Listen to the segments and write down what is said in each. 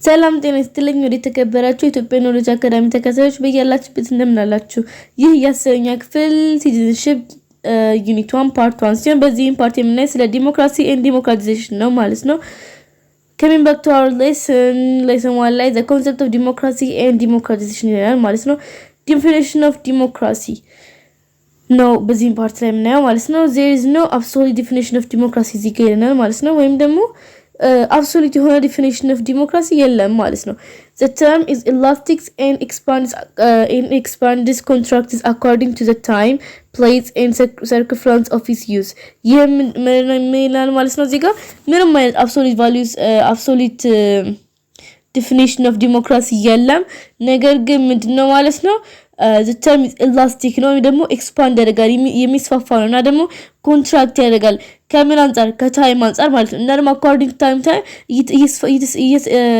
ሰላም ጤና ይስጥልኝ ወደ ተከበራችሁ ኢትዮጵያ ኖሌጅ አካዳሚ ተከታታዮች በያላችሁበት እንደምን አላችሁ? ይህ የአስረኛ ክፍል ሲቲዝንሺፕ ዩኒት 1 ፓርት 1 ሲሆን በዚህም ፓርት የምናየው ስለ ዲሞክራሲ ኤንድ ዲሞክራቲዜሽን ነው ማለት ነው። Coming back to our lesson 1 ላይ the concept of democracy and democratization ይላል ማለት ነው። Definition of democracy ነው በዚህም ፓርት ላይ የምናየው ማለት ነው። There is no absolute definition of democracy እዚህ ጋር ይለናል ማለት ነው። ወይም ደግሞ absolute የሆነ definition of democracy የለም ማለት ነው። The term is elastic and expands contracts according to the time, place and circumference of its use. ይሄ ምን ይላል ማለት ነው። እዚህ ጋር ምንም አይነት absolute values absolute definition of democracy የለም። ነገር ግን ምንድነው ማለት ነው the term is elastic ነው ወይ ደግሞ expand ያደርጋል የሚስፋፋ ነውና ደግሞ ኮንትራክት ያደርጋል ከምን አንፃር ከታይም አንፃር ማለት ነው። እና ደግሞ according to time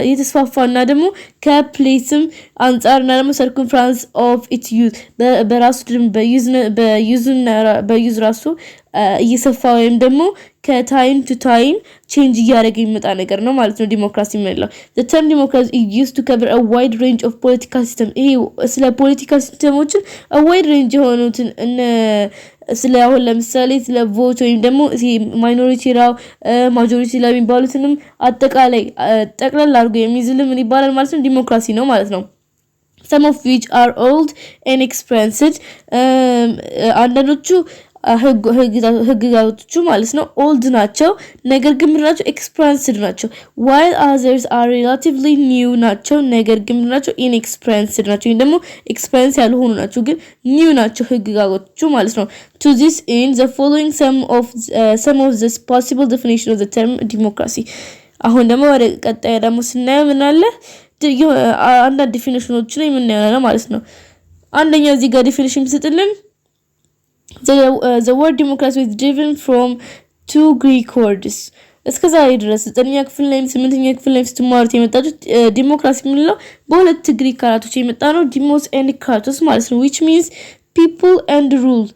እየተስፋፋና ደግሞ ከፕሌስም አንፃር እና ደግሞ circumference of its use በራሱ ደግሞ በዩዝ ራሱ እየሰፋ ወይም ደግሞ ከታይም ቱ ታይም ቼንጅ እያደረገ የሚመጣ ነገር ነው ማለት ነው ዲሞክራሲ የምንለው። The term democracy is used to cover a wide range of political systems. ይሄ ስለ ፖለቲካል ሲስተሞችን a wide range የሆኑትን ስለ አሁን ለምሳሌ ስለ ቮት ወይም ደግሞ ማይኖሪቲ ራው ማጆሪቲ ላይ የሚባሉትንም አጠቃላይ ጠቅላላ አድርጎ የሚይዝልን ምን ይባላል ማለት ነው ዲሞክራሲ ነው ማለት ነው። Some of which are old and experienced. አንዳንዶቹ ህግጋቶቹ ማለት ነው ኦልድ ናቸው ነገር ግን ምንድናቸው ኤክስፐሪንስድ ናቸው while others are relatively new ናቸው ነገር ግን ምንድናቸው inexperienced ናቸው ወይ ደግሞ ኤክስፐሪንስ ያልሆኑ ናቸው ግን ኒው ናቸው ህግጋቶቹ ማለት ነው። To this end the following some of the possible definition of the term democracy. አሁን ደግሞ ወደ ቀጣይ ደግሞ ስናየው ምን አለ አንዳንድ ዲፊኒሽኖችን የምናየው ማለት ነው። አንደኛ እዚህ ጋር ዲፊኒሽን ስጥልን the word democracy is derived from two Greek words. እስከዛ ድረስ 9ኛ ክፍል ላይ 8ኛ ክፍል ላይ ስትማሩት የመጣችሁት ዲሞክራሲ ምንለው በሁለት ግሪክ ቃላቶች የመጣ ነው ዲሞስ and kratos ማለት ነው which means people and rule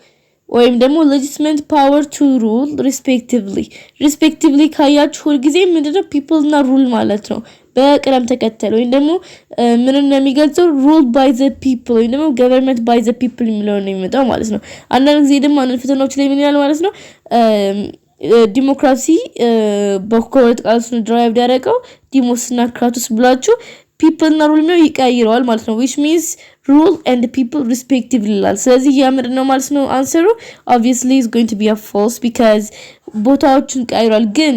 ወይም ደግሞ legitimate power to rule respectively ካያችሁ ሁሉ ጊዜ ምንድነው people እና rule ማለት ነው በቅደም ተከተል ወይም ደግሞ ምን እንደሚገልጸው ruled by the people ወይም ደግሞ government by the people የሚለው ነው የሚመጣው ማለት ነው። አንዳንድ ጊዜ ደግሞ አንድ ፈተናዎች ላይ ምን ይላል ማለት ነው ዲሞክራሲ በኮርት ቃሉን ድራይቭ ያደረገው ዲሞስ እና ክራቶስ ብላችሁ people እና rule ነው ይቀይረዋል ማለት ነው which means rule and people respectively ይላል። ስለዚህ ያ ምንድነው ማለት ነው አንሰሩ obviously is going to be a false because ቦታዎችን ቀይሯል ግን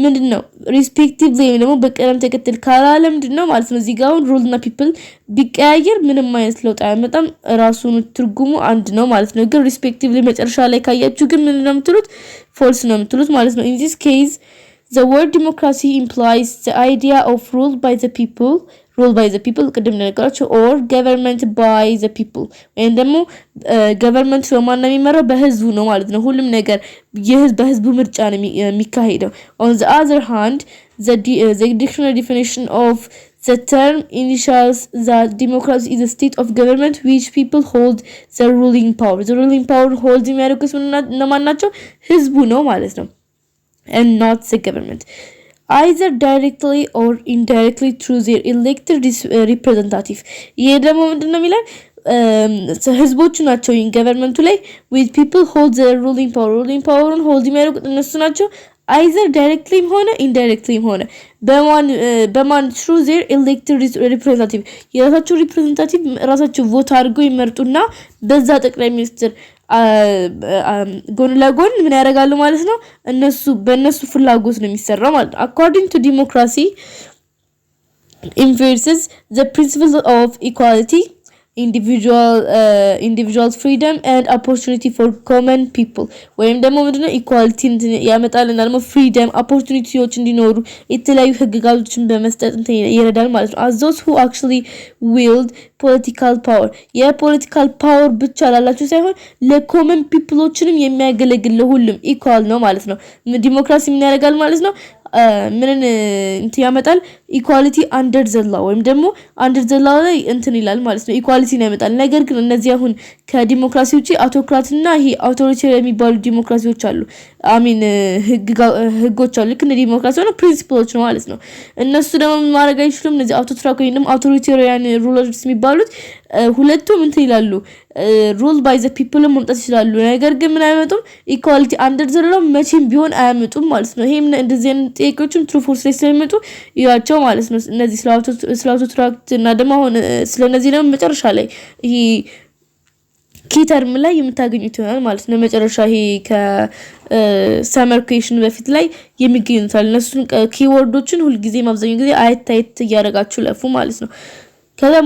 ምንድነው respectively ወይም ደግሞ በቀደም ተከተል ካላለ ምንድነው ማለት ነው እዚህ ጋር rule እና people ቢቀያየር ምንም አይነት ለውጥ አያመጣም ራሱን ትርጉሙ አንድ ነው ማለት ነው። ግን respectively መጨረሻ ላይ ካያችሁ ግን ምንድነው የምትሉት false ነው የምትሉት ማለት ነው። In this case the word democracy implies the idea of rule by the people ቅድም እንደነገራችሁ or government by the people ወይም ደግሞ government በማን ነው የሚመራው በህዝቡ ነው ማለት ነው። ሁሉም ነገር በህዝቡ ምርጫ ነው የሚካሄደው። On the other hand the dictionary definition of the term initials that democracy is a state of government which people hold the ruling power hold የሚያደርጉት እነማን ናቸው ህዝቡ ነው ማለት ነው and not the government either directly or indirectly through their elected representative. ይሄ ደግሞ ምንድነው የሚለው ህዝቦቹ ናቸው ገቨርንመንቱ ላይ with people hold the ruling power hold የሚያደርጉት እነሱ ናቸው either directly ሆነ indirectly ሆነ በማን through their elected representative የራሳቸው ሪፕሬዘንታቲቭ ራሳቸው ቮት አድርገው ይመርጡና በዛ ጠቅላይ ሚኒስትር ጎን ለጎን ምን ያደርጋሉ ማለት ነው በእነሱ ፍላጎት ነው የሚሰራው ማለት ነው። According to democracy inverses the principles of equality individual freedom and opportunity for common people ወይም ደግሞ ምንድነው ኢኳሊቲ ያመጣልና ደግሞ ፍሪደም ኦፖርቹኒቲዎች እንዲኖሩ የተለያዩ ህግጋቶችን በመስጠት ይረዳል ማለት ነው። As those who actually wield political power የፖለቲካል ፓወር ብቻ ላላችሁ ሳይሆን ለኮመን ፒፕሎችንም የሚያገለግል ለሁሉም ኢኳል ነው ማለት ነው። ዲሞክራሲ ምን ያደርጋል ማለት ነው ምንን እንት ያመጣል ኢኳሊቲ አንደር ዘ ላው ወይም ደግሞ አንደር ዘ ላው ላይ እንትን ይላል ማለት ነው ኢኳሊቲ ነው ያመጣል ነገር ግን እነዚህ አሁን ከዲሞክራሲ ውጪ አውቶክራትና ይሄ አውቶሪቴሪያን የሚባሉ ዲሞክራሲዎች አሉ አሚን ህጎች አሉ ግን ዲሞክራሲ ነው ፕሪንሲፕሎች ነው ማለት ነው እነሱ ደግሞ ማድረግ አይችሉም እነዚህ አውቶክራሲ ወይንም አውቶሪቴሪያን ሩለርስ የሚባሉት ሁለቱም እንትን ይላሉ ሩል ባይ ዘ ፒፕል መምጣት ይችላሉ ነገር ግን ምን አይመጡም ኢኳሊቲ አንደር ዘ ላው መቼም ቢሆን አያመጡም ማለት ነው ይሄም እንደዚህ አይነት ጥያቄዎችም ትሩ ፎርስ ላይ ስለሚመጡ ያቸው ማለት ነው እነዚህ ስላውቶክራት እና ደግሞ አሁን ስለነዚህ ነው መጨረሻ ላይ ይሄ ኪተርም ላይ የምታገኙት ይሆናል ማለት ነው መጨረሻ ይሄ ከሰመር ኩዌሽን በፊት ላይ የሚገኙት አለ እነሱን ኪወርዶችን ሁሉ ጊዜ ማብዛኛው ጊዜ አይታይት ያረጋችሁ ለፉ ማለት ነው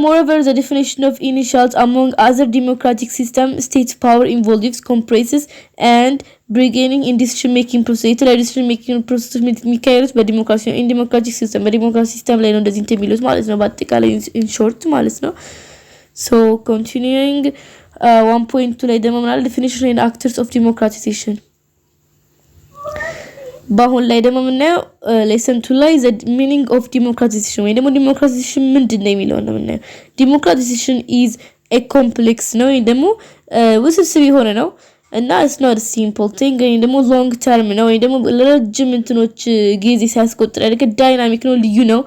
moreover, the definition of initials among other democratic systems states power involves compresses and beginning in decision-making process. The decision-making process የሚካሄዱት በዲሞክራሲ in democratic system በዲሞክራሲ ሲስተም ላይ ነው እንደዚህ የሚሉት ማለት ነው በአጠቃላይ in short ማለት ነው so continuing 1.2 ላይ ደግሞ ማለት definition and actors of democratization ባሁን ላይ ደግሞ ምናየው lesson 2 ላይ the meaning of democratization ወይ ደግሞ democratization ምንድነው የሚለው ነው ምናየው democratization is a complex ነው ወይ ደግሞ ውስብስብ የሆነ ነው እና it's not a simple thing ወይ ደግሞ long term ነው ወይ ደግሞ ለረጅም እንትኖች ጊዜ ሲያስቆጥር ያደረገ ዳይናሚክ ነው ልዩ ነው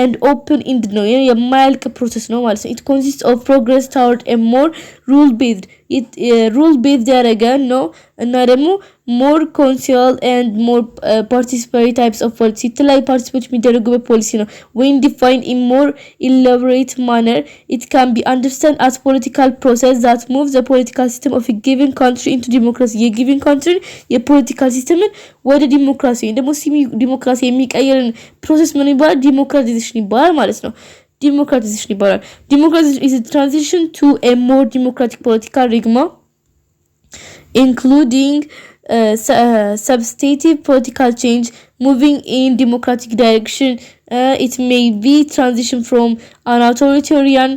and open ended ነው የማያልቅ ፕሮሰስ ነው ማለት ነው it consists of progress toward a more rule based ያደረገ ነው እና ደግሞ more conscious and more participatory types of policy ላይ participate የሚደረጉበት ፖሊሲ ነው when defined in more elaborate manner it can be understood as political process that moves the political system of a given country into democracy a given country የፖለቲካል ሲስተምን ወደ ዲሞክራሲ ደግሞ ሲሚ ዲሞክራሲ የሚቀየርን ፕሮሰስ ምን ይባላል ዲሞክራቲዜሽን ይባላል ማለት ነው democratization ይባላል democratization is a transition to a more democratic political regime including substantive political change moving in democratic direction it may be transition from an authoritarian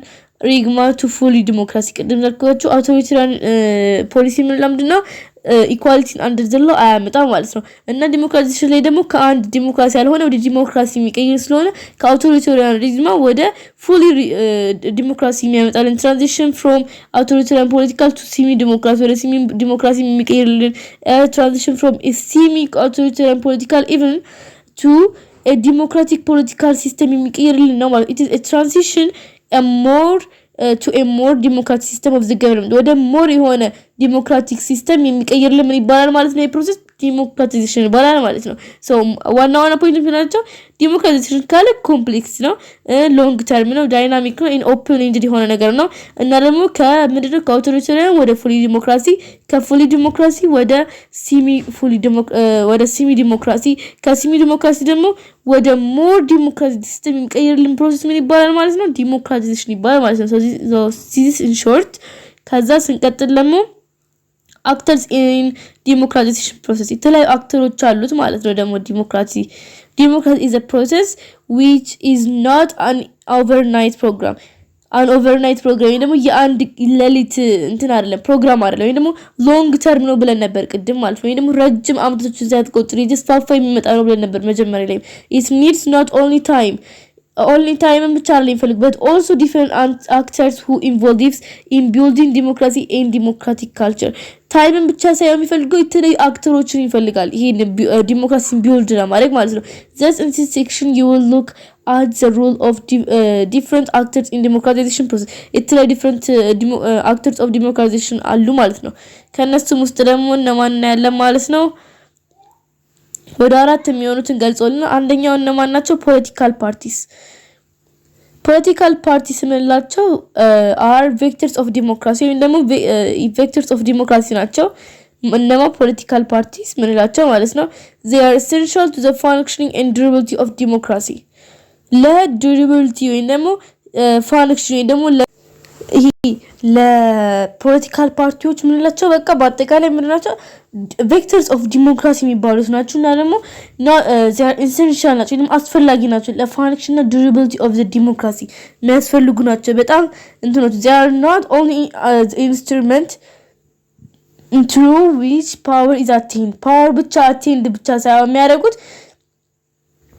regime to fully democratic ቅድም እንዳልኳችሁ authoritarian policy ምን ለምንድነው ኢኳሊቲን አንደር ዘ ላው አያመጣም ማለት ነው እና ዲሞክራቲዜሽን ላይ ደግሞ ከአንድ ዲሞክራሲ ያልሆነ ወደ ዲሞክራሲ የሚቀይር ስለሆነ ከአውቶሪታሪያን ሪዝማ ወደ ፉሊ ዲሞክራሲ የሚያመጣልን ትራንዚሽን ፍሮም አውቶሪታሪያን ፖለቲካል ቱ ሲሚ ዲሞክራሲ ወደ ሲሚ ዲሞክራሲ የሚቀይርልን ትራንዚሽን ፍሮም ሲሚ አውቶሪታሪያን ፖለቲካል ኢቭን ቱ a democratic political system የሚቀይርልን ነው ማለት it is a transition to a more democratic system of the government ወደ more የሆነ ዲሞክራቲክ ሲስተም የሚቀይርልን ምን ይባላል ማለት ነው የፕሮሰስ ዲሞክራቲዜሽን ይባላል ማለት ነው ሶ ዋና ፖይንት ምናቸው ዲሞክራቲዜሽን ካለ ኮምፕሌክስ ነው ሎንግ ተርም ነው ዳይናሚክ ነው ኦፕን ኢንድ የሆነ ነገር ነው እና ደግሞ ከምንድነው ከአውቶሪታሪያን ወደ ፉሊ ዲሞክራሲ ከፉሊ ዲሞክራሲ ወደ ሲሚ ዲሞክራሲ ከሲሚ ዲሞክራሲ ደግሞ ወደ ሞር ዲሞክራቲክ ሲስተም የሚቀይርልን ፕሮሰስ ምን ይባላል ማለት ነው ዲሞክራቲዜሽን ይባላል ማለት ነው so this is in short ከዛ ስንቀጥል ደግሞ actors in democratization process የተለያዩ አክተሮች አሉት ማለት ነው ደግሞ democracy is a process which is not an overnight program ደግሞ የአንድ ሌሊት እንትን አይደለም ፕሮግራም አይደለም ደግሞ ሎንግ ተርም ነው ብለን ነበር ቅድም ማለት ነው ደግሞ ረጅም አመታቶችን ሳይቆጥር ይስፋፋ የሚመጣ ነው ብለን ነበር መጀመሪያ ላይ it needs not only time ብቻ አይደለም ይፈልግ but also different actors who involves in building democracy and democratic culture ታይምን ብቻ ሳይሆን የሚፈልገው የተለያዩ አክተሮችን ይፈልጋል ይሄ ዲሞክራሲን ቢልድ ለማድረግ ማለት ነው just in this section you will look at the role of different actors in democratization process የተለያዩ different actors of democratization አሉ ማለት ነው ከነሱም ውስጥ ደግሞ እነማን ያለ ማለት ነው ወደ አራት የሚሆኑትን ገልጾልና አንደኛው እነማን ናቸው political parties ምንላቸው are vectors of democracy ወይም ደግሞ vectors of democracy ናቸው እነማ political parties ምንላቸው ማለት ነው they are essential to the functioning and durability of democracy durability ወይም ደግሞ function ወይም ደግሞ ለፖለቲካል ፓርቲዎች ምንላቸው በቃ በአጠቃላይ ምንላቸው vectors of democracy የሚባሉት ናቸውና ደግሞ they are essential ናቸው ደግሞ አስፈላጊ ናቸው ለfunction እና durability of the democracy የሚያስፈልጉ ናቸው በጣም እንትኖች they are not only the instrument through which power is attained power ብቻ ሳይሆን የሚያደርጉት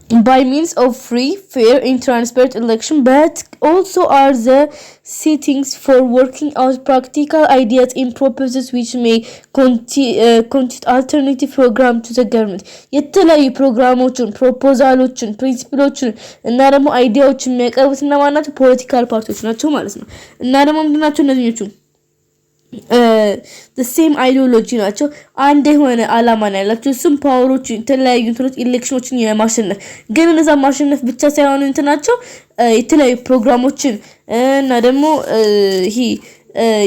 by means of free, fair, and transparent election, but also are the settings for working out practical ideas and proposals which may constitute alternative program to the government. የተለያዩ ፕሮግራሞችን ፕሮፖዛሎችን ፕሪንሲፕሎችን እና ደግሞ አይዲያዎችን የሚያቀርቡት እና ማናቸው ፖለቲካል ፓርቲዎች ናቸው ማለት ነው። እና ደግሞ ምንድን ናቸው እነዚህኞቹ the same ideology ናቸው። አንድ የሆነ አላማ ነው ያላቸው። እሱም ፓወሮች የተለያዩ እንትኖች ኢሌክሽኖችን የማሸነፍ ግን እነዛ ማሸነፍ ብቻ ሳይሆን እንትናቸው የተለያዩ ፕሮግራሞችን እና ደግሞ ይሄ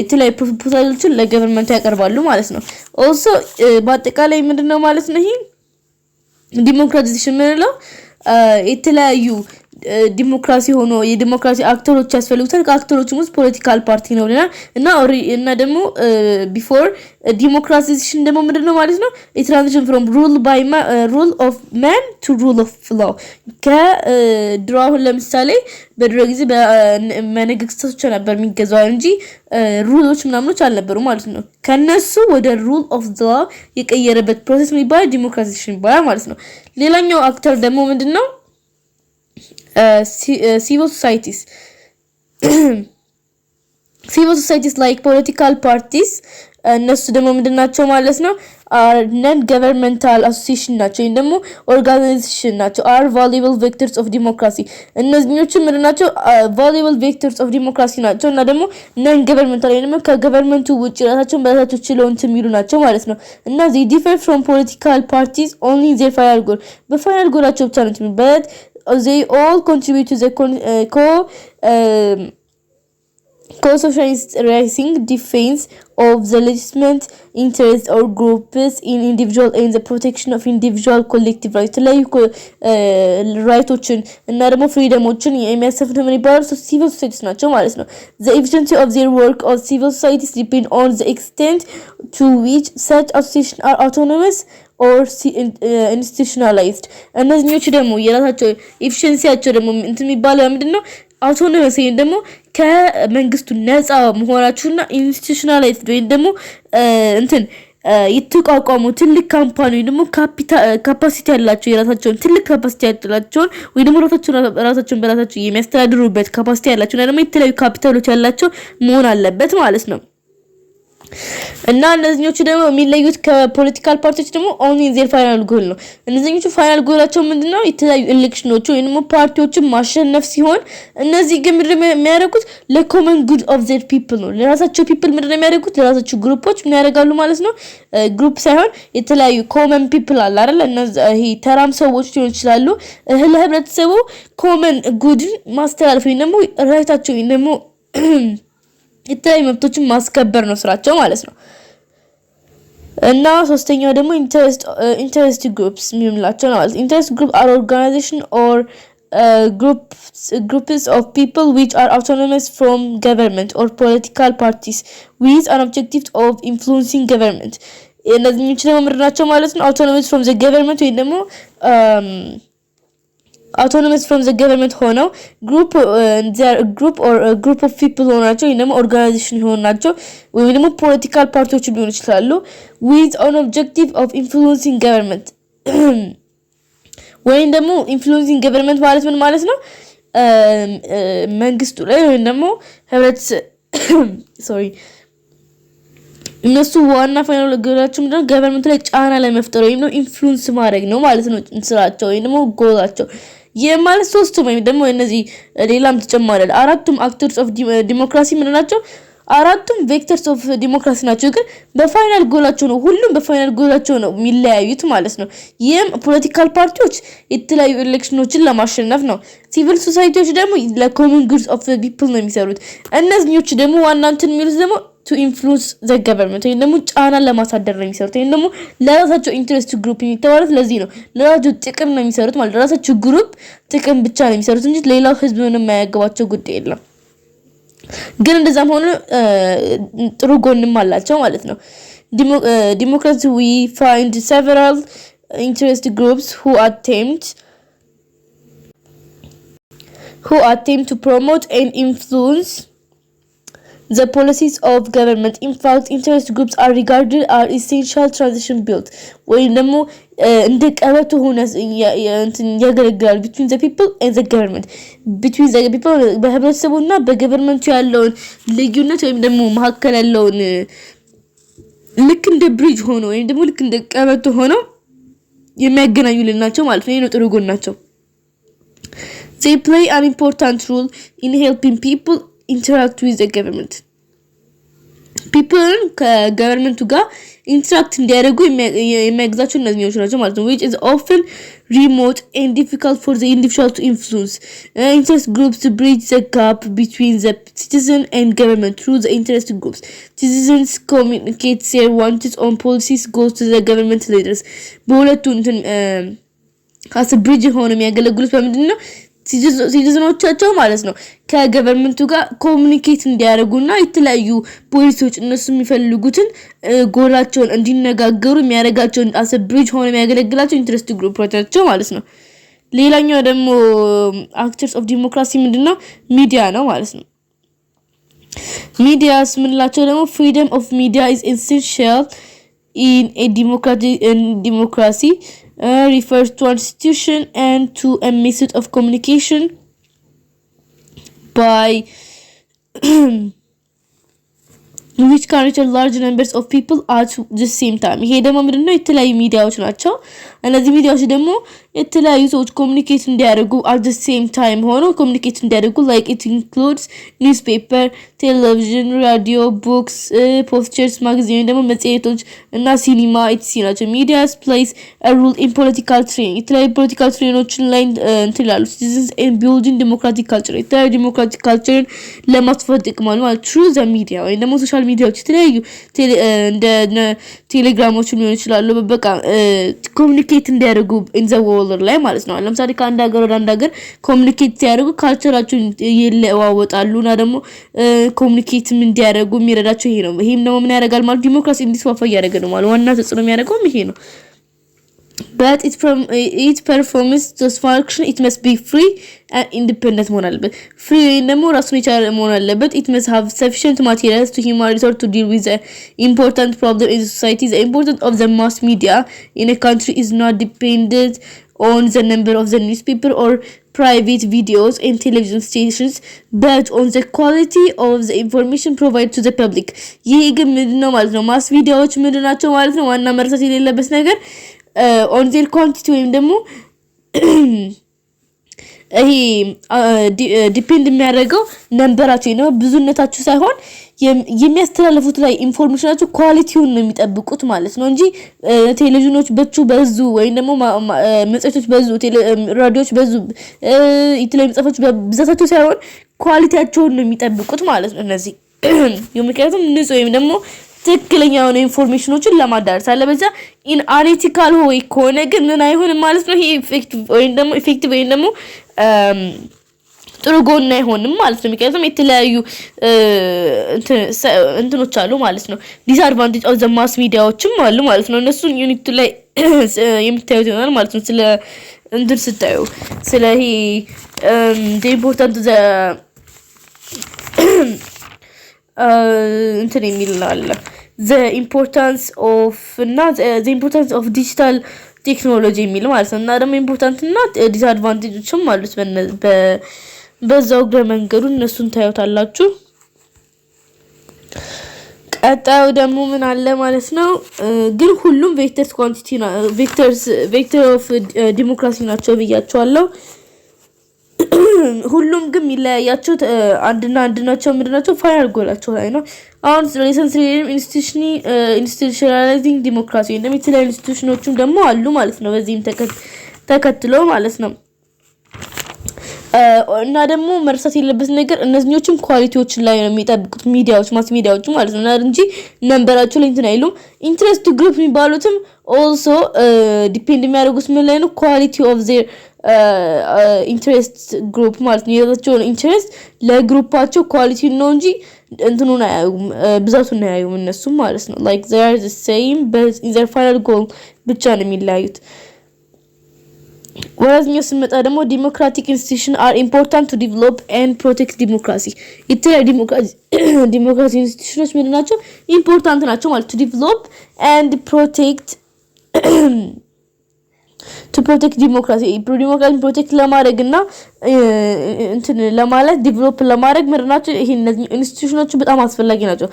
የተለያዩ ፕሮፖዛሎችን ለገቨርንመንት ያቀርባሉ ማለት ነው። ኦልሶ በአጠቃላይ ምንድነው ማለት ነው ይሄ ዲሞክራቲዜሽን ምንለው የተለያዩ ዲሞክራሲ ሆኖ የዲሞክራሲ አክተሮች ያስፈልጉታል። ከአክተሮቹም ውስጥ ፖለቲካል ፓርቲ ነው እና ደግሞ ቢፎር ዲሞክራቲዜሽን ደግሞ ምንድነው ማለት ነው ትራንዚሽን ፍሮም ሩል ኦፍ ማን ቱ ሩል ኦፍ ላው ከድሮ አሁን ለምሳሌ በድሮ ጊዜ በነገስታቶች ነበር የሚገዛው እንጂ ሩሎች ምናምኖች አልነበሩ ማለት ነው። ከነሱ ወደ ሩል ኦፍ ላው የቀየረበት ፕሮሰስ የሚባለው ዲሞክራቲዜሽን ይባላል ማለት ነው። ሌላኛው አክተር ደግሞ ምንድነው civil societies civil societies like political parties እነሱ ደግሞ ምንድናቸው ማለት ነው non governmental association ናቸው ወይም ደግሞ organization ናቸው are valuable vectors of democracy እነዚህኞቹ ምንድናቸው valuable vectors of democracy ናቸው እና ደግሞ non governmental ወይም ደግሞ ከገቨርንመንቱ ውጪ ራሳቸውን በራሳቸው ችለው የሚሉ ናቸው ማለት ነው እና they differ from political parties only in their final goal በፋይናል ጎላቸው ብቻ ነው but they all contribute to the co-socialist rising defense of the legitimate interests or groups in individual and the protection of individual collective rights like rightዎችን እና ደግሞ ፍሪደሞችን የሚያሰፍኑ ምን ይባላል civil societies ናቸው ማለት ነው the efficiency of their work of civil societies depend on the extent to which such associations are autonomous or institutionalized እነዚህኞቹ ደግሞ የራሳቸው ኤፊሺየንሲያቸው ደግሞ እንትን የሚባለው ምንድነው አውቶኖመስ ወይም ደግሞ ከመንግስቱ ነፃ መሆናቸውና ኢንስቲቱሽናላይዝድ ወይም ደግሞ እንትን የተቋቋሙ ትልቅ ካምፓኒ ወይ ደግሞ ካፓሲቲ ያላቸው የራሳቸውን ትልቅ ካፓሲቲ ያላቸው ወይ ደግሞ ራሳቸውን በራሳቸው የሚያስተዳድሩበት ካፓሲቲ ያላቸው እና ደግሞ የተለያዩ ካፒታሎች ያላቸው መሆን አለበት ማለት ነው እና እነዚህኞቹ ደግሞ የሚለዩት ከፖለቲካል ፓርቲዎች ደግሞ only their final goal ነው እነዚህኞቹ ፋይናል ጎላቸው ምንድነው የተለያዩ ኤሌክሽኖች ወይ ደግሞ ፓርቲዎችን ማሸነፍ ሲሆን እነዚህ ግን ምንድነው የሚያደርጉት ለኮመን ጉድ ኦፍ their people ነው ለራሳቸው people ምንድነው የሚያደርጉት ለራሳቸው ግሩፖች ምን ያደርጋሉ ማለት ነው ግሩፕ ሳይሆን የተለያዩ ኮመን people አለ አይደል እነዚህ ይሄ ተራም ሰዎች ሊሆኑ ይችላሉ ለህብረተሰቡ ኮመን ጉድን ማስተላለፍ ወይ ደግሞ ራይታቸው ወይ ደግሞ የተለያዩ መብቶችን ማስከበር ነው ስራቸው ማለት ነው እና ሶስተኛው ደግሞ interest groups የሚላቸው ነው ማለት interest group are organization or groups of people which are autonomous from government or political parties with an objective of influencing government እነዚህ ደግሞ ምንድናቸው ማለት ነው autonomous from the government ወይ ደግሞ autonomous from the government ሆነው group or a group of people ሆናቸው ወይ ደግሞ organization ሆናቸው ወይ ደግሞ political parties ሊሆኑ ይችላሉ with an objective of influencing government ወይ ደግሞ influencing government ማለት ምን ማለት ነው መንግስቱ ላይ ወይ ደግሞ ህብረት እነሱ ዋና ፋይናል ጎላቸው ምንድነው ገቨርንመንት ላይ ጫና ላይ መፍጠር ወይ ነው ኢንፍሉዌንስ ማድረግ ነው ማለት ነው ስራቸው ወይ ደግሞ ጎላቸው የማለት ሶስቱም ወይ ደግሞ እነዚህ ሌላም ተጨማሪ አራቱም አክተርስ ኦፍ ዲሞክራሲ ምንድን ናቸው አራቱም ቬክተርስ ኦፍ ዲሞክራሲ ናቸው ግን በፋይናል ጎላቸው ነው ሁሉም በፋይናል ጎላቸው ነው የሚለያዩት ማለት ነው ይሄም ፖለቲካል ፓርቲዎች የተለያዩ ኤሌክሽኖችን ለማሸነፍ ነው ሲቪል ሶሳይቲዎች ደግሞ ለኮመን ጉድስ ኦፍ ዘ ፒፕል ነው የሚሰሩት እነዚህኞች ደግሞ ዋና እንትን የሚሉት ደግሞ to influence the government ወይ ደግሞ ጫና ለማሳደር ነው የሚሰሩት ወይ ደግሞ ለራሳቸው ኢንትረስት ግሩፕ የሚተዋሉት ለዚህ ነው ለራሳቸው ጥቅም ነው የሚሰሩት ማለት ለራሳቸው ግሩፕ ጥቅም ብቻ ነው የሚሰሩት እንጂ ሌላው ህዝብ ምንም የማያገባቸው ጉዳይ የለም ግን እንደዛም ሆኖ ጥሩ ጎንም አላቸው ማለት ነው democracy we find several interest groups who attempt to promote and influence the policies of government. In fact, interest groups are regarded as essential transition built ወይም ደግሞ እንደ ቀበቶ ሆነ ያገለግላል between the people and the government between the people በህብረተሰቡና በገቨርንመንቱ ያለውን ልዩነት ወይም ደግሞ መካከል ያለውን ልክ እንደ ብሪጅ ሆኖ ወይም ደግሞ ልክ እንደ ቀበቶ ሆኖ የሚያገናኙልን ናቸው ማለት ነው። ይሄ ነው ጥሩ ጎናቸው። They play an important role in helping people interact with the government. People ከገቨርንመንቱ ጋር ኢንተራክት እንዲያደርጉ የሚያግዛቸው እነዚህኞች ናቸው ማለት ነው. Which is often remote and difficult for the individual to influence. Interest groups to bridge the gap between the citizen and government through the interest groups. Citizens communicate their wants on policies goes to the government leaders. በሁለቱ እንትን as a bridge ሆኖ የሚያገለግሉት በምንድነው? ሲቲዝኖቻቸው ማለት ነው ከገቨርንመንቱ ጋር ኮሙኒኬት እንዲያደርጉና የተለያዩ ፖሊሲዎች እነሱ የሚፈልጉትን ጎላቸውን እንዲነጋገሩ የሚያደርጋቸው as a bridge ሆኖ የሚያገለግላቸው ኢንትረስት ግሩፕ ናቸው ማለት ነው። ሌላኛው ደግሞ actors of democracy ምንድነው? ሚዲያ ነው ማለት ነው። ሚዲያስ ምንላቸው ደግሞ freedom of media is essential in a democracy. Refers to an institution and to a method of communication by which can reach large numbers of people at the same time. ይሄ ደግሞ ምንድነው? የተለያዩ ሚዲያዎች ናቸው። እነዚህ ሚዲያዎች ደግሞ የተለያዩ ሰዎች ኮሙኒኬት እንዲያደርጉ at the same time ሆኖ ኮሙኒኬት እንዲያደርጉ like it includes newspaper, television, radio, books, posters, magazines ደግሞ መጽሔቶች እና ሲኒማ etc ናቸው። Medias plays a role in political training. የተለያዩ political trainingsን ላይ እንትን ይላሉ። Citizens in building democratic culture. የተለያዩ democratic culture ለማስፋት ይጠቅማሉ ማለት through the media ወይ ደግሞ ሶሻል ሚዲያዎች የተለያዩ እንደ ቴሌግራሞች ሊሆኑ ይችላሉ። በቃ ኮሙኒኬት እንዲያደርጉ in the world ላይ ማለት ነው። ለምሳሌ ከአንድ ሀገር ወደ አንድ ሀገር ኮሙኒኬት ሲያደርጉ ካልቸራቸውን ይለዋወጣሉና ደግሞ ኮሙኒኬት እንዲያደርጉ የሚረዳቸው ይሄ ነው። ይሄም ደግሞ ምን ያደርጋል ማለት ዲሞክራሲ እንዲስፋፋ ያደርጋል ነው ማለት ዋና ተጽዕኖ የሚያደርገው ይሄ ነው። But it performs this function, it must be free and independent መሆን አለበት። free ደግሞ ራሱን የቻለ መሆን አለበት። it must have sufficient materials to human resource to deal with the important problem in society. The importance of the mass media in a country is not dependent on the number of the newspaper or private videos and television stations, but on the quality of the information provided to the public. ይሄ ግን ምንድነው ማለት ነው? ማስ ሚዲያዎች ምንድናቸው ማለት ነው? ዋና መርሳት የሌለበት ነገር on their quantity ወይም ደግሞ ይሄ ዲፔንድ የሚያደርገው ነምበራቸው ነው ብዙነታቸው ሳይሆን የሚያስተላልፉት ላይ ኢንፎርሜሽናቸው ኳሊቲውን ነው የሚጠብቁት ማለት ነው እንጂ ቴሌቪዥኖች በዙ ወይም ደግሞ መጽሔቶች በዙ ራዲዮዎች በዙ የተለያዩ መጽሔቶች በብዛታቸው ሳይሆን ኳሊቲያቸውን ነው የሚጠብቁት ማለት ነው። እነዚህ ምክንያቱም ንጹህ ወይም ደግሞ ትክክለኛ የሆነ ኢንፎርሜሽኖችን ለማዳረስ አለበዛ ኢንአናሊቲካል ሆይ ከሆነ ግን ምን አይሆንም ማለት ነው። ይሄ ኢፌክቲቭ ወይም ደግሞ ጥሩ ጎን አይሆንም ማለት ነው። ምክንያቱም የተለያዩ እንትኖች አሉ ማለት ነው። ዲስአድቫንቴጅ ኦፍ ዘ ማስ ሚዲያዎችም አሉ ማለት ነው። እነሱን ዩኒት ላይ የምታዩት ይሆናል ማለት ነው። ስለ እንትን ስታዩ ስለ ይሄ the important እንትን የሚል አለ the importance of digital ቴክኖሎጂ የሚል ማለት ነው። እና ደግሞ ኢምፖርታንት እና ዲስአድቫንቴጆችም አሉት በዛው እግረ መንገዱ እነሱን ታዩታላችሁ። ቀጣዩ ደግሞ ምን አለ ማለት ነው። ግን ሁሉም ቬክተር ኦፍ ዲሞክራሲ ናቸው ብያቸዋለሁ። ሁሉም ግን የሚለያያቸው አንድና አንድ ናቸው። ምንድናቸው? ፋይናል ጎላቸው ላይ ነው። አሁን ሪሰንትሊ ኢንስቲቱሽናላይዚንግ ዲሞክራሲ እንደም የተለያዩ ኢንስቲቱሽኖችም ደግሞ አሉ ማለት ነው። በዚህም ተከትሎ ማለት ነው። እና ደግሞ መርሳት የለበት ነገር እነዚህኞችም ኳሊቲዎች ላይ ነው የሚጠብቁት ሚዲያዎች ማስ ሚዲያዎች ማለት ነው እንጂ ነምበራቸው ላይ እንትን አይሉም። ኢንትረስት ግሩፕ የሚባሉትም ኦልሶ ዲፔንድ የሚያደርጉት ምን ላይ ነው? ኳሊቲ ኦፍ ዜር ኢንትረስት ግሩፕ ማለት ነው። የራሳቸው ኢንትረስት ለግሩፓቸው ኳሊቲ ነው እንጂ እንትኑን አያዩም፣ ብዛቱን አያዩም እነሱ ማለት ነው። like they are the same but in their final goal ብቻ ነው የሚለያዩት። ወራዝኛው ስንመጣ ደግሞ democratic institutions are important to develop and protect democracy የተለያዩ ዲሞክራሲ ኢንስቲትዩሽኖች ምን ናቸው ኢምፖርታንት ናቸው ማለት to develop and protect to protect democracy protect ለማድረግና እንትን ለማለት develop ለማድረግ ምርናቸው ይሄ እነዚህ ኢንስቲትዩሽኖች በጣም አስፈላጊ ናቸው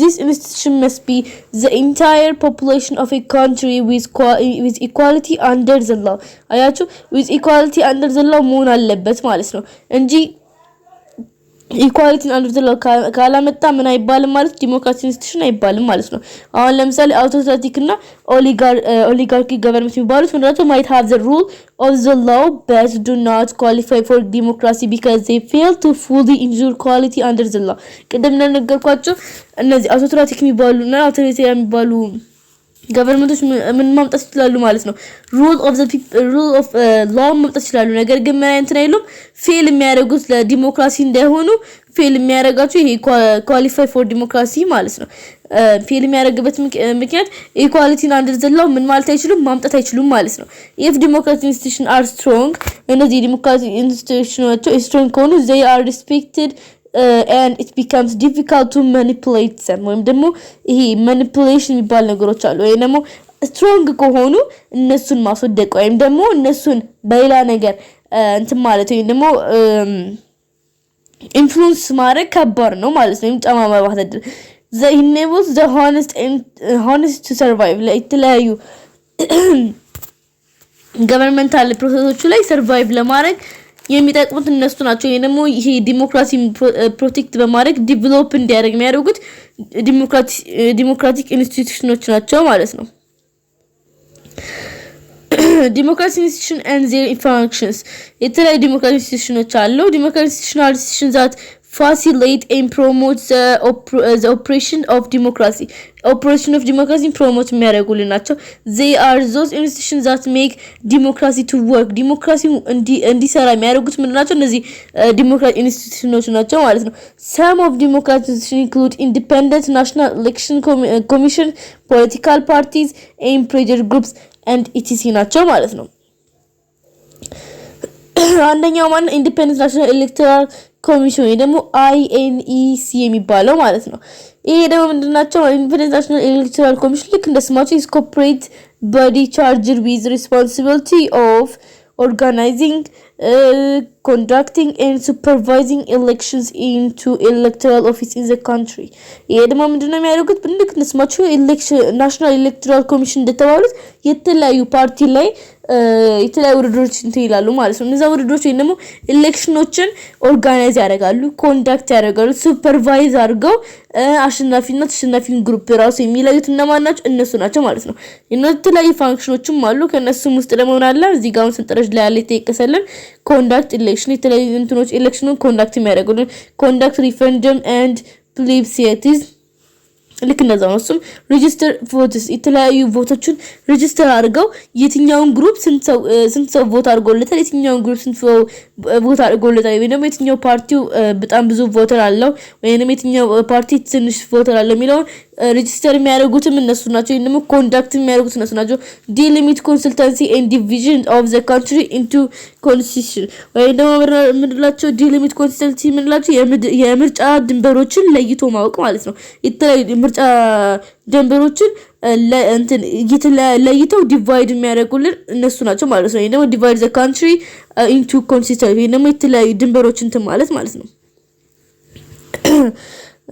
this institution must be the entire population of a country with equality under the law አያችሁ with equality under the law መሆን አለበት ማለት ነው እንጂ ኢኳሊቲን አንደር ዘ ሎው ካላመጣ ምን አይባልም ማለት ዲሞክራሲ ኢንስቲትዩሽን አይባልም ማለት ነው አሁን ለምሳሌ አውቶክራቲክ እና ኦሊጋርኪ ገቨርንመንት የሚባሉት ምንድነው might have the rule of the law but do not qualify for democracy because they fail to fully ensure quality under the law ቅድም እንደነገርኳችሁ እነዚህ አውቶክራቲክ የሚባሉና አውቶሪታሪያን የሚባሉ ገቨርንመንቶች ምን ማምጣት ይችላሉ ማለት ነው rule of law ማምጣት ይችላሉ ነገር ግን ምን እንትን አይሉም ፌል የሚያደርጉት ለዲሞክራሲ እንዳይሆኑ ፌል የሚያደርጋቸው ይሄ ኳሊፋይ ፎር ዲሞክራሲ ማለት ነው ፌል የሚያደርግበት ምክንያት ኢኳሊቲን አንደር ዘ ላው ምን ማለት አይችሉም ማምጣት አይችሉም ማለት ነው if democratic institutions are strong እነዚህ democratic institutions strong ከሆኑ they are respected and it becomes difficult to manipulate them ወይም ደግሞ ይሄ manipulation የሚባል ነገሮች አሉ ወይ ደግሞ ስትሮንግ ከሆኑ እነሱን ማስወደቅ ወይም ደግሞ እነሱን በሌላ ነገር እንትን ማለት ወይ ደግሞ ኢንፍሉዌንስ ማድረግ ከባድ ነው ማለት ነው ጫማ ማባተድ the enables the honest to survive ለተለያዩ governmental ፕሮሰሶች ላይ ሰርቫይቭ ለማድረግ የሚጠቅሙት እነሱ ናቸው የነሞ ይሄ ዲሞክራሲ ፕሮቴክት በማድረግ ዲቨሎፕ እንዲያደርግ የሚያደርጉት ዲሞክራቲክ ኢንስቲትዩሽኖች ናቸው ማለት ነው democratic institution and their functions የተለያዩ democratic institutions አሉ democratic institutions that facilitate and promote the operation of democracy promote የሚያደርጉልን ናቸው they are those institutions that make democracy to work democracy እንዲሰራ የሚያደርጉት ምን ናቸው እነዚህ democratic institutions ናቸው ማለት ነው some of democratic institutions include independent national election commission political parties and pressure groups and etc ናቸው ማለት ነው አንደኛው ማን ኢንዲፔንደንት ናሽናል ኤሌክቶራል ኮሚሽን ደግሞ INEC የሚባለው ማለት ነው ይሄ ደግሞ ምንድናቸው ኢንዲፔንደንት ናሽናል ኤሌክቶራል ኮሚሽን ልክ እንደ ስማቸው is corporate body charged with responsibility of organizing conducting and supervising elections into electoral office in the country ይሄ ደግሞ ምንድነው የሚያደርጉት ልክ እንደ ስማቸው election national electoral commission እንደተባሉት የተለያዩ ፓርቲ ላይ የተለያዩ ውድድሮች ይላሉ ማለት ነው እነዛ ውድድሮች ደግሞ ኤሌክሽኖችን ኦርጋናይዝ ያደርጋሉ ኮንዳክት ያደርጋሉ ሱፐርቫይዝ አድርገው አሸናፊና ተሸናፊን ግሩፕ ራሱ የሚለዩት እነማን ናቸው እነሱ ናቸው ማለት ነው የተለያዩ ፋንክሽኖችም አሉ ከነሱም ውስጥ ደግሞ ምን አለ እዚህ ጋር ሰንጠረዥ ላይ ያለ የተጠቀሰልን ኮንዳክት ኤሌክሽን የተለያዩ እንትኖች ኤሌክሽኑን ኮንዳክት የሚያደርጉልን ኮንዳክት ሪፈረንደም ኤንድ ፕሌብሲየቲስ ልክ እንደዛው ነው እሱም ሬጂስተር ቮትስ የተለያዩ ቮቶችን ሬጂስተር አድርገው የትኛውን ግሩፕ ስንት ሰው ቮት አድርጎለታል የትኛውን ግሩፕ ስንት ቮት አድርጎለታል ወይ ደግሞ የትኛው ፓርቲው በጣም ብዙ ቮተር አለው ወይ ደግሞ የትኛው ፓርቲ ትንሽ ቮተር አለው የሚለው ሬጂስተር የሚያደርጉትም እነሱ ናቸው ደግሞ ኮንዳክት የሚያደርጉት እነሱ ናቸው ዲሊሚት ኮንሰልታንሲ ኤንድ ዲቪዥን ኦፍ ዘ ካንትሪ ኢንቱ ኮንስቲቱሽን ወይ ደግሞ ምንድላቸው ዲሊሚት ኮንሰልታንሲ ምንላቸው የምርጫ ድንበሮችን ለይቶ ማወቅ ማለት ነው የተለያዩ ምርጫ ድንበሮችን እንትን ለይተው ዲቫይድ የሚያደርጉልን እነሱ ናቸው ማለት ነው ደግሞ ዲቫይድ ዘ ካንትሪ ኢንቱ ኮንስቲቱሽን ወይ ደግሞ የተለያዩ ድንበሮችን እንትን ማለት ነው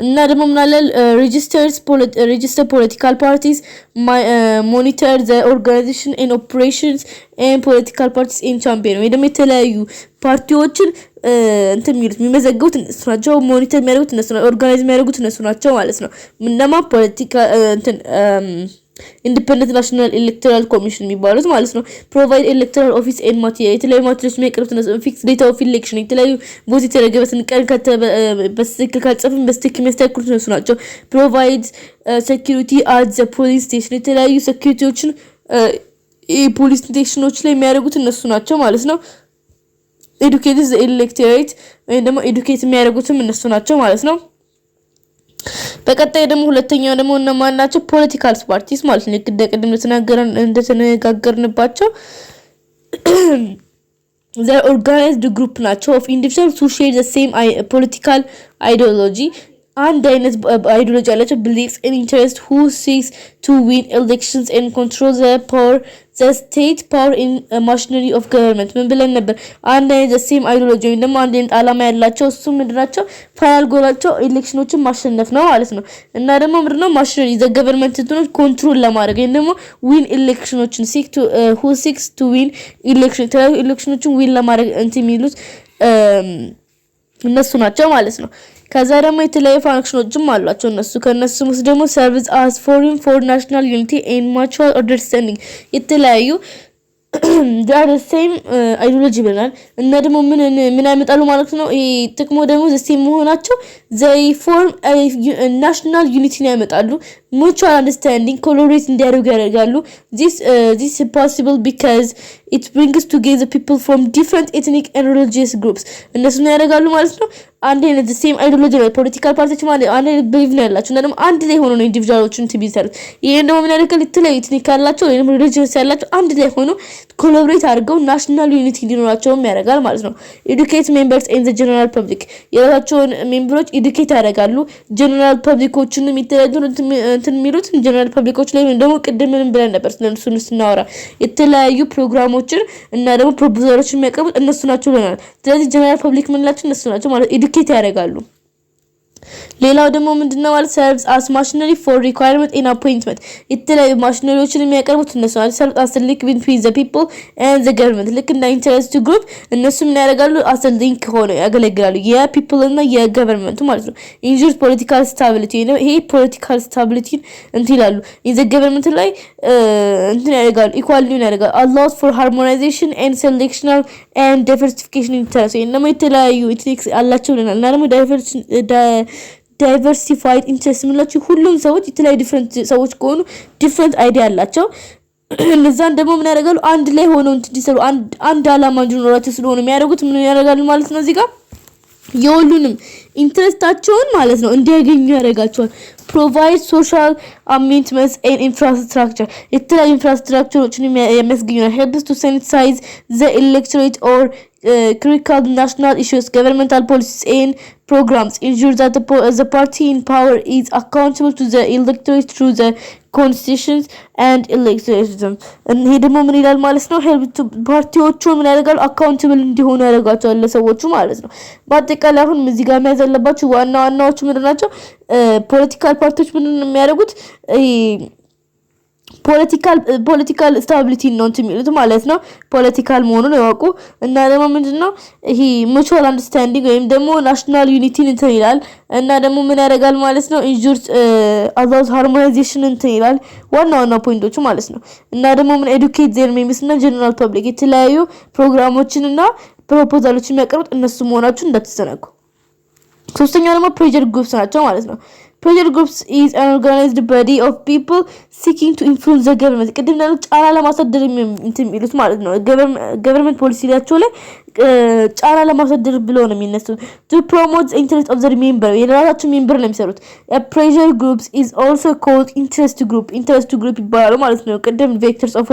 እና ደግሞ ምናለ register political parties monitor the organization and operations and political parties in champion ወይ ደግሞ የተለያዩ ፓርቲዎችን እንትን የሚመዘግቡት እነሱ ናቸው ሞኒተር የሚያደርጉት እነሱ ናቸው ኦርጋናይዝ የሚያደርጉት እነሱ ናቸው ማለት ነው ምንማ ፖለቲካ እንትን independent national electoral commission የሚባሉት ማለት ነው provide electoral office and material የተለያዩ ማቴሪያሎች የሚያቀርቡት ነው fixed date of election የተለያዩ ቮት የተደረገበትን ቀን በትክክል ካልጻፈን በትክክል የሚያስተካክሉት እነሱ ናቸው provide security at the police station የተለያዩ ሴኩሪቲዎችን ፖሊስ ስቴሽኖች ላይ የሚያደርጉት እነሱ ናቸው ማለት ነው educate the electorate ወይ ደግሞ educate የሚያደርጉትም እነሱ ናቸው ማለት ነው በቀጣይ ደግሞ ሁለተኛው ደግሞ እነማን ናቸው ፖለቲካል ፓርቲስ ማለት ነው ቅድም እንደተነጋገርንባቸው they're organized group ናቸው of individuals who share the same political ideology and ideology ያላቸው beliefs and interest who seeks to win elections and control the state power in machinery of government ምን ብለን ነበር and the same ideology ደግሞ አንድ አይነት ዓላማ ያላቸው እሱ ምንድናቸው ፋይናል ጎላቸው ኤሌክሽኖችን ማሸነፍ ነው ማለት ነው እና ደግሞ ምንድነው machinery the government እንትኖች ኮንትሮል ለማድረግ ደግሞ win electionዎችን who seeks to win electionዎችን win ለማድረግ የሚሉት እነሱ ናቸው ማለት ነው ከዛ ደግሞ የተለያዩ ፋንክሽኖችም አሏቸው እነሱ ከነሱም ውስጥ ደግሞ ሰርቪስ አስ ፎሪን ፎር ናሽናል ዩኒቲ ኤንድ mutual understanding የተለያዩ they are the same ideology ብለናል እና ደግሞ ምን ያመጣሉ ማለት ነው ይሄ ጥቅሙ ደግሞ the same መሆናቸው they form a national unity ያመጣሉ mutual understanding collaborate እንዲያደርጉ ያደርጋሉ this is possible because it brings together people from different ethnic and religious groups እነሱ ያደርጋሉ ማለት ነው አንድ አይነት the same ideology political parties ማለት አንድ አይነት belief ነው ያላቸው እና ደግሞ አንድ ላይ ሆኖ ነው ኢንዲቪጁዋሎችን ትቢሰሩት ይሄ ደግሞ ምን ያደርጋል የተለያዩ ethnic ያላቸው ወይም religious ያላቸው አንድ ላይ ሆኖ collaborate አድርገው national unity እንዲኖራቸው ያደርጋል ማለት ነው educate members and the general public የራሳቸውን ሜምበሮች educate ያደርጋሉ general publicዎችንም የተለያዩ እንትን የሚሉት general publicዎች ላይ ደግሞ ቅድም ምን ብለን ነበር ስለነሱ ስናወራ የተለያዩ ፕሮግራሞችን እና ደግሞ ፕሮፖዛሎችን የሚያቀርቡት እነሱ ናቸው ብለናል ስለዚህ general public ምንላቸው እነሱ ናቸው ማለት educate ያደርጋሉ ሌላው ደግሞ ምንድነው ማለት serves as machinery for requirement and appointment የተለያዩ ማሽነሪዎችን የሚያቀርቡት እነሱ ናቸው serves as a link between the people and the government ልክ እንደ interest group እነሱ ምን ያደርጋሉ as a link ሆነው ያገለግላሉ የፒፕል እና የገቨርንመንቱ ማለት ነው ensures political stability ነው ይሄ political stability ይላሉ in the government ላይ እንትን ያደርጋሉ equality ያደርጋሉ allows for harmonization and selectional and diversification interest እና የተለያዩ ethics አላቸው እና ደግሞ diversified interest ምንላችሁ ሁሉም ሰዎች የተለያዩ different ሰዎች ከሆኑ different idea አላቸው እነዛን ደግሞ ምን ያደርጋሉ አንድ ላይ ሆነው እንዲሰሩ አንድ ዓላማ እንዲኖራቸው ስለሆነ የሚያደርጉት ምን ያደርጋሉ ማለት ነው እዚህ ጋር የሁሉንም ኢንትረስታቸውን ማለት ነው እንዲያገኙ ያደርጋቸዋል provide social amendments and infrastructure የተለያዩ ኢንፍራስትራክቸሮችን የሚያስገኙ helps to sensitize the electorate or critical national issues governmental policies and programs ensure that the party in power is accountable to the electorate through the constitutions and electorism and ይሄ ደግሞ ምን ይላል ማለት ነው help to ፓርቲዎቹ ምን ያደርጋሉ accountable እንዲሆኑ ያደርጋቸዋል ለሰዎቹ ማለት ነው በአጠቃላይ አሁን እዚህ ጋር የሚያዘለባችሁ ዋናዎቹ ምንድን ናቸው ፖለቲካል ፓርቲዎች ምንድን ነው የሚያደርጉት ፖለቲካል ስታቢሊቲ ነው የሚሉት ማለት ነው ፖለቲካል መሆኑን ያውቁ እና ደግሞ ምንድነው ይሄ mutual understanding ወይም ደግሞ national unity እንትን ይላል እና ደግሞ ምን ያደርጋል ማለት ነው ensures allows harmonization እንትን ይላል ዋና ፖይንቶቹ ማለት ነው እና ደግሞ ምን educate their members እና general public የተለያዩ ፕሮግራሞችን እና ፕሮፖዛሎችን የሚያቀርቡት እነሱ መሆናቸው እንዳትዘነጉ ሶስተኛው ደግሞ pressure groups ናቸው ማለት ነው Pressure groups is an organized body of people seeking to influence the government. ቅድም እንዳለው ጫና ለማሳደር የሚሉት ማለት ነው government policy ላቸው ላይ ጫና ለማሳደር ብለው ነው የሚነሱት to promote the interest of the member የራሳቸው ሜምበር ነው የሚሰሩት pressure groups is also called interest group ይባላሉ ማለት ነው ቅድም vectors of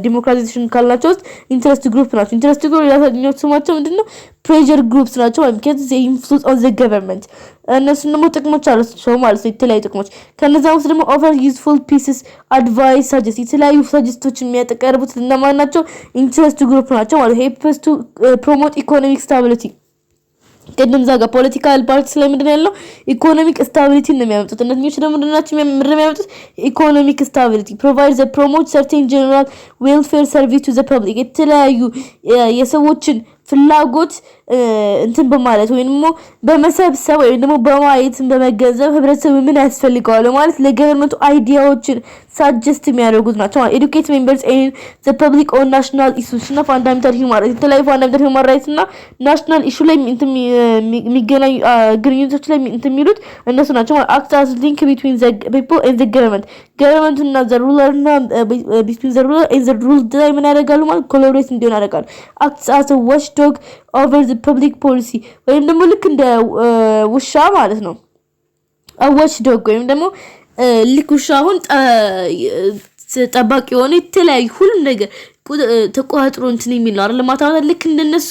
democratization ካልናቸው ውስጥ interest group ናቸው interest group የራሳቸው ስማቸው ምንድነው pressure groups ናቸው because they influence on the government እነሱ ደግሞ ጥቅሞች አሏቸው ማለት ነው የተለያዩ ጥቅሞች ከነዛ ውስጥ ደግሞ offer useful pieces advice suggest የተለያዩ ሰጀስቶችን የሚያቀርቡት እነማን ናቸው interest group ናቸው ማለት helps to promote economic stability ቅድም ዛጋ ፖለቲካል ፓርቲስ ላይ ምንድነው ያለው ኢኮኖሚክ ስታቢሊቲ ነው የሚያመጡት እነዚህ ደግሞ ምንድናቸው የሚያመጡት ኢኮኖሚክ ስታቢሊቲ provide the promote certain general welfare service to the public የተለያዩ የሰዎችን ፍላጎት እንትን በማለት ወይንም በመሰብሰብ ወይንም ደግሞ በማየት በመገንዘብ ህብረተሰቡ ምን ያስፈልጋል ማለት ለገቨርንመንቱ አይዲያዎችን ሳጀስት የሚያደርጉት ናቸው educate members and the public on national issues እና fundamental human rights የተለያዩ fundamental human rights እና national issue ላይ የሚገናኙ ግንኙነቶች ላይ የሚሉት እነሱ ናቸው act as link between the people and the government እና the ruler እና between the ruler and the ruled ላይ ምን ያደርጋሉ ማለት collaborate እንዲሆን ያደርጋሉ act as a watchdog over the public policy ወይም ደግሞ ልክ እንደ ውሻ ማለት ነው watchdog ወይም ደግሞ ልክ ውሻ አሁን ጠባቂ ሆነ የተለያዩ ሁሉ ነገር ተቋጥሮ እንትን የሚል ነው አይደል ማታታ ልክ እንደነሱ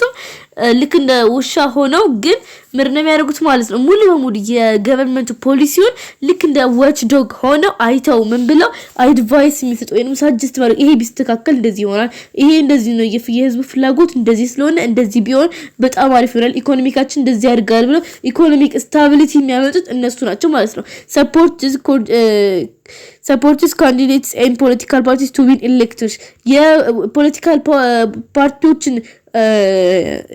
ልክ እንደ ውሻ ሆነው ግን ምርነ የሚያደርጉት ማለት ነው ሙሉ በሙሉ የገቨርንመንት ፖሊሲውን ልክ እንደ ዋች ዶግ ሆነው አይተው ምን ብለው አድቫይስ የሚሰጡ ወይንም ሳጀስት ማለት ይሄ ቢስተካከል እንደዚህ ይሆናል ይሄ እንደዚህ ነው የህዝቡ ፍላጎት እንደዚህ ስለሆነ እንደዚህ ቢሆን በጣም አሪፍ ይሆናል ኢኮኖሚካችን እንደዚህ ያድጋል ብለው ኢኮኖሚክ ስታቢሊቲ የሚያመጡት እነሱ ናቸው ማለት ነው supports candidates and political parties to win elections የፖለቲካል ፓርቲዎችን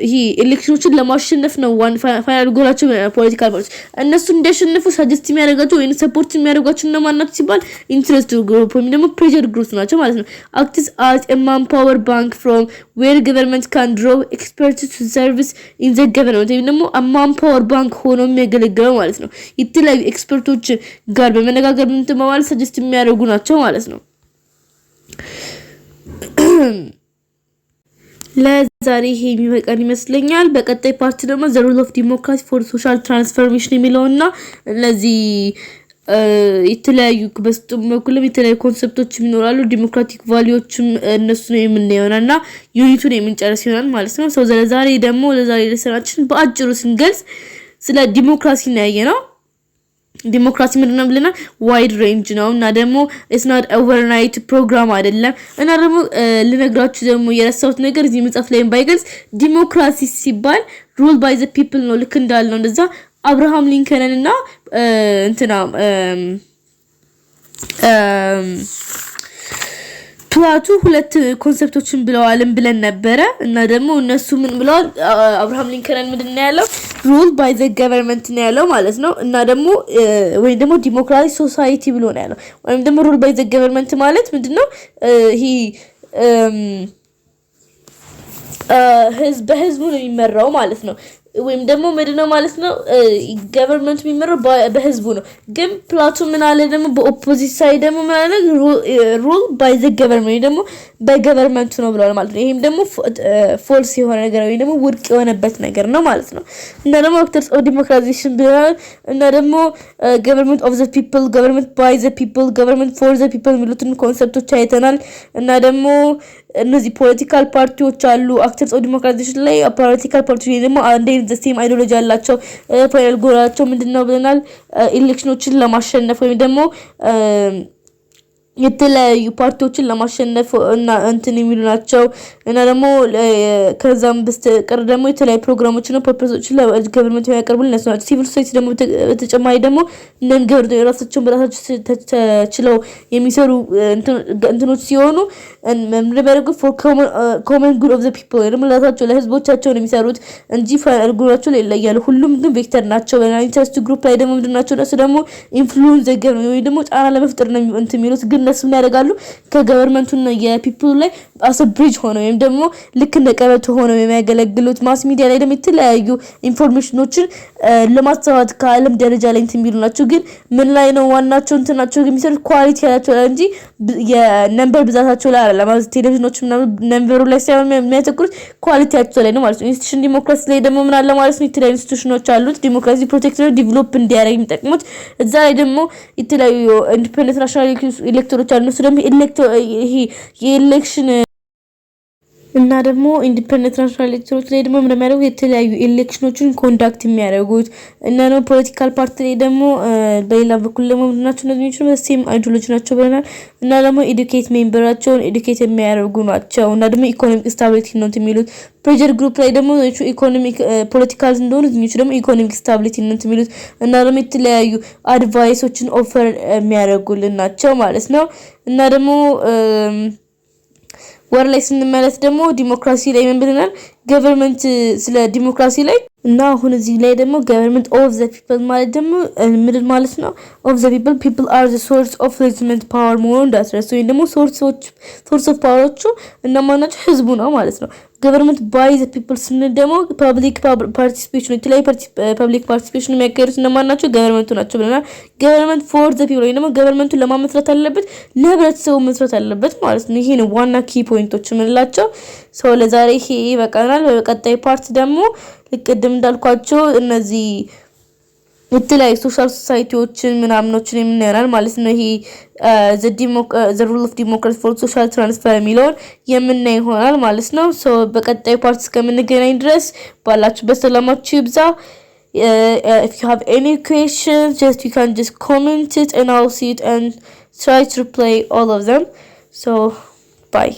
ይሄ ኤሌክሽኖችን ለማሸነፍ ነው ፋይናል ጎላቸው ፖለቲካል ፓርቲስ እነሱ እንዲያሸንፉ ሰጀስት የሚያደርጋቸው ወይ ሰፖርት የሚያደርጋቸው እና ማናት ሲባል ኢንትረስት ግሩፕ ወይ ደግሞ ፕሬሸር ግሩፕ ናቸው ማለት ነው acts as a manpower bank from where government can draw experts to service in the government ወይ ደግሞ a manpower bank ሆኖ የሚያገለግለው ማለት ነው የተለያዩ ኤክስፐርቶች ጋር በመነጋገር ምን ማለት ሰጀስት የሚያደርጉ ናቸው ማለት ነው ለዛሬ ይሄ የሚበቃን ይመስለኛል በቀጣይ ፓርት ደግሞ the role of democracy for social transformation የሚለውና ለዚህ የተለያዩ በስተመኩልም የተለያዩ ኮንሰፕቶች ይኖራሉ ዲሞክራቲክ ቫልዩዎችም እነሱ ነው የምንየውና ዩኒቱን የምንጨርስ ይሆናል ማለት ነው ለዛሬ ደግሞ ለዛሬ ለሰራችን በአጭሩ ስንገልጽ ስለ ዲሞክራሲ ነው ያየነው ዲሞክራሲ ምንድነው ብለና ዋይድ ሬንጅ ነውና ደግሞ it's not overnight ፕሮግራም አይደለም እና ደግሞ ልነግራችሁ ደግሞ የራሳውት ነገር እዚህ መጽሐፍ ላይ ባይገልጽ ዲሞክራሲ ሲባል rule by the people ነው ልክ እንዳልነው እንደዛ አብርሃም ሊንከንን እና እንትና ፕላቱ ሁለት ኮንሰፕቶችን ብለን ነበረ እና ደግሞ እነሱ ምን ብለዋል አብርሃም ሊንከን ምንድነው ያለው rule by the government ነው ያለው ማለት ነው እና ደግሞ ወይ ደግሞ ዲሞክራቲክ ሶሳይቲ ብሎ ነው ያለው ወይም ደግሞ rule by the government ማለት ምንድነው ይሄ በህዝቡ ነው የሚመራው ማለት ነው ወይም ደግሞ ምንድነው ማለት ነው ገቨርንመንት የሚመራው በህዝቡ ነው ግን ፕላቱ ምን አለ ደግሞ በኦፖዚት ሳይድ ደግሞ ማለት ሩል ባይ ዘ ገቨርንመንት ደግሞ በገቨርንመንቱ ነው ብለዋል ማለት ነው ይሄም ደግሞ ፎልስ የሆነ ነገር ወይ ደግሞ ውድቅ የሆነበት ነገር ነው ማለት ነው እና ደግሞ አክተርስ ኦፍ ዲሞክራቲዜሽን ብለዋል እና ደግሞ ገቨርንመንት ኦፍ ዘ ፒፕል ገቨርንመንት ባይ ዘ ፒፕል ገቨርንመንት ፎር ዘ ፒፕል የሚሉትን ኮንሰፕቶች አይተናል እና ደግሞ እነዚህ ፖለቲካል ፓርቲዎች አሉ አክተርስ ኦፍ ዲሞክራቲዜሽን ላይ ፖለቲካል ፓርቲዎች ደግሞ አንዴ the same ideology ያላቸው ፋይናል ጎላቸው ምንድነው ብለናል ኤሌክሽኖችን ለማሸነፍ ወይ ደግሞ የተለያዩ ፓርቲዎችን ለማሸነፍ እና እንትን የሚሉ ናቸው እና ደግሞ ከዛም በስተቀር ደግሞ የተለያዩ ፕሮግራሞችን ነው ፐርፐሶችን ለገቨርንመንት ያቀርቡልን ናቸው ሲቪል ሶሳይቲ ደግሞ በተጨማሪ ደግሞ ነንገር የራሳቸውን በራሳቸው ተችለው የሚሰሩ እንትኖች ሲሆኑ ምንበረጉ for common good of the people ደግሞ ለራሳቸው ለህዝቦቻቸው ነው የሚሰሩት እንጂ ፋይናል ጎላቸው ላይ ይለያሉ ሁሉም ግን ቬክተር ናቸው ኢንተረስት ግሩፕ ላይ ደግሞ ምንድናቸው እነሱ ደግሞ ኢንፍሉዌንስ ዘ ገቨርንመንት ወይ ደግሞ ጫና ለመፍጠር ነው እንትን የሚሉት ግን እነሱ ያደርጋሉ ከገቨርንመንቱና የፒፕል ላይ አስ ብሪጅ ሆነው ወይም ደግሞ ልክ እንደ ቀበቶ ሆነው የሚያገለግሉት ማስ ሚዲያ ላይ ደግሞ የተለያዩ ኢንፎርሜሽኖችን ለማስተዋወቅ ከዓለም ደረጃ ላይ እንትን የሚሉ ናቸው ግን ምን ላይ ነው ዋናቸው እንትናቸው የሚሰሩት ኳሊቲ ያላቸው እንጂ የነምበር ብዛታቸው ላይ አይደለም ማለት ቴሌቪዥኖች ምናምን ነምበሩ ላይ ሳይሆን የሚያተኩሩት ኳሊቲያቸው ላይ ነው ማለት ነው ኢንስቲትዩሽን ዲሞክራሲ ላይ ደግሞ ምን አለ ማለት ነው የተለያዩ ኢንስቲትዩሽኖች አሉት ዲሞክራሲ ፕሮቴክተር ዲቨሎፕ እንዲያደርግ የሚጠቅሙት እዛ ላይ ደግሞ የተለያዩ ኢንዲፔንደንት ናሽናል ኤሌክቶሮች አሉ እሱ ደግሞ ይሄ የኤሌክሽን እና ደግሞ ኢንዲፔንደንት ናሽናል ኤሌክቶሮች ላይ ደግሞ ምን የሚያደርጉት የተለያዩ ኤሌክሽኖችን ኮንዳክት የሚያደርጉት እና ነው ፖለቲካል ፓርቲ ላይ ደግሞ በሌላ በኩል ደግሞ ምንድናቸው እነዚህ ነው ሴም አይዲዮሎጂ ናቸው ብለናል እና ደግሞ ኤዱኬት ሜምበራቸውን ኤዱኬት የሚያደርጉ ናቸው እና ደግሞ ኢኮኖሚክ ስታቢሊቲ ነው የሚሉት ፕሬሸር ግሩፕ ላይ ደግሞ ኢኮኖሚክ ፖለቲካል እንደሆነ እነሱ ደግሞ ኢኮኖሚክ ስታቢሊቲ ነው የሚሉት እና ደግሞ የተለያዩ አድቫይሶችን ኦፈር የሚያደርጉልን ናቸው ማለት ነው እና ደግሞ ወር ላይ ስንመለስ ደግሞ ዲሞክራሲ ላይ ምን ብለናል ገቨርንመንት ስለ ዲሞክራሲ ላይ እና አሁን እዚህ ላይ ደግሞ government of the people ማለት ደግሞ ምን ማለት ነው of the people are the source of legitimate power more that so ደግሞ source of powerዎቹ እና ማናቸው ህዝቡ ነው ማለት ነው government by the people ስንል ደግሞ public participation የተለያዩ public participation የሚያካሂዱት እና ማናቸው government ናቸው ብለናል government for the people ደግሞ government ለማመስረት አለበት ለህብረተሰቡ መስራት አለበት ማለት ነው ይሄ ነው ዋና ኪ ፖይንቶች ምንላቸው ሰው ለዛሬ ይሄ በቃናል በቀጣይ ፓርት ደግሞ ልቅድም እንዳልኳቸው እነዚህ የተለያዩ ሶሻል ሶሳይቲዎችን ምናምኖችን የምናየናል ማለት ነው። ይሄ ዘ ሩል ኦፍ ዲሞክራሲ ፎር ሶሻል ትራንስፈር የሚለውን የምናይ ይሆናል ማለት ነው። ሶ በቀጣይ ፓርት እስከምንገናኝ ድረስ ባላችሁበት ሰላማችሁ ይብዛ። If you have any questions, you can just comment it and I'll see it and try to reply all of them. So bye.